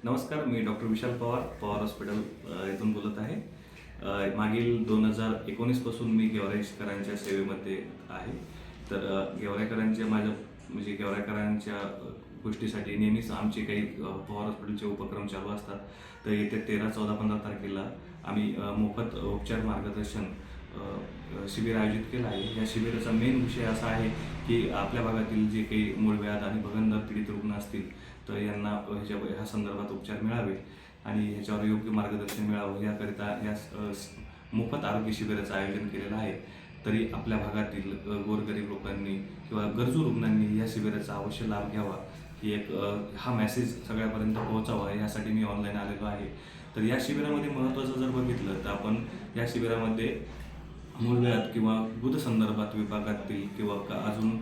नमस्कार, मी डॉक्टर विशाल पवार हॉस्पिटल येथून बोलत आहे. मागील 2019 पासून मी गेवराईकरांच्या सेवेमध्ये आहे. तर गेवराईकरांच्या गेवराईकरांच्या गोष्टीसाठी नेहमीच आमचे काही पवार हॉस्पिटलचे उपक्रम चालू असतात. तर येत्या 13, 14, 15 तारखेला आम्ही मोफत उपचार मार्गदर्शन शिबिर आयोजित केलं आहे. या शिबिराचा मेन विषय असा आहे की आपल्या भागातील जे काही मूळव्याध आणि भगंदर पीडित रुग्ण असतील तर यांना ह्या संदर्भात उपचार मिळावे आणि ह्याच्यावर योग्य मार्गदर्शन मिळावं याकरिता मोफत आरोग्य शिबिराचं आयोजन केलेलं आहे. तरी आपल्या भागातील गोरगरीब लोकांनी किंवा गरजू रुग्णांनी या शिबिराचा अवश्य लाभ घ्यावा ही हा मेसेज सगळ्यापर्यंत पोहोचावा यासाठी मी ऑनलाईन आलेलो आहे. तर या शिबिरामध्ये महत्त्वाचं जर बघितलं तर आपण या शिबिरामध्ये मूळव्याध किंवा गुद संदर्भात विभागातील किंवा अजून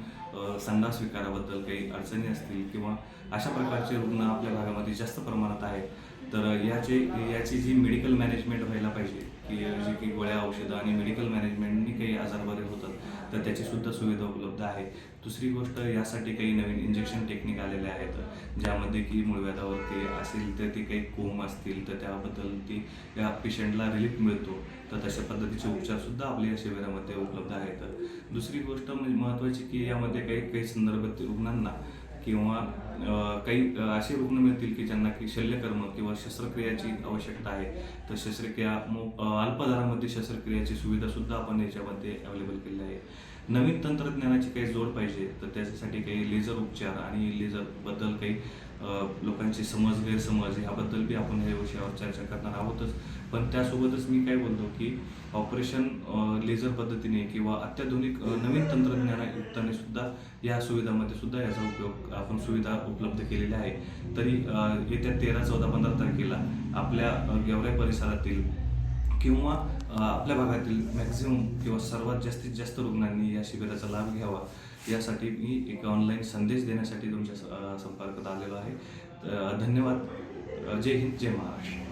संडास विकाराबद्दल काही अडचणी असतील किंवा अशा प्रकारचे रुग्ण आपल्या भागामध्ये जास्त प्रमाणात आहेत. तर याची जी मेडिकल मॅनेजमेंट व्हायला पाहिजे की जे काही गोळ्या औषधं आणि मेडिकल मॅनेजमेंटनी काही आजार बरे होतात तर त्याचीसुद्धा सुविधा उपलब्ध आहे. दुसरी गोष्ट, यासाठी काही नवीन इंजेक्शन टेक्निक आलेले आहेत ज्यामध्ये की मूळव्याधावरती असेल तर ते काही कोंब असतील तर त्याबद्दल या पेशंटला रिलीफ मिळतो. तर तशा पद्धतीचे उपचारसुद्धा आपल्या या शिबिरामध्ये उपलब्ध आहेत. दुसरी गोष्ट म्हणजे महत्त्वाची की यामध्ये काही संदर्भात रुग्णांना किंवा काही असे रुग्ण मिळतील की ज्यांना की शल्यकर्म किंवा शस्त्रक्रियाची आवश्यकता आहे. तर शस्त्रक्रिया अल्प दरामध्ये शस्त्रक्रियाची सुविधासुद्धा आपण याच्यामध्ये अवेलेबल केली आहे. नवीन तंत्रज्ञानाची काही जोड पाहिजे तर त्याच्यासाठी काही लेझर उपचार आणि लेझरबद्दल काही लोकांचे गैरसमज याबद्दल बी आपण या विषयावर चर्चा करणार आहोतच. पण त्यासोबतच मी काय बोलतो की ऑपरेशन लेझर पद्धतीने किंवा अत्याधुनिक नवीन तंत्रज्ञानायुक्ताने सुद्धा या सुविधामध्ये सुद्धा याचा उपयोग आपण सुविधा उपलब्ध केलेल्या आहे. तरी येत्या 13, 14, 15 तारखेला आपल्या गेवराई परिसरातील किंवा आपल्या भागातील मॅक्झिमम किंवा सर्वात जास्तीत जास्त रुग्णांनी या शिबिराचा लाभ घ्यावा यासाठी मी एक ऑनलाईन संदेश देण्यासाठी तुमच्या संपर्कात आलेलो आहे. धन्यवाद. जय हिंद, जय महाराष्ट्र.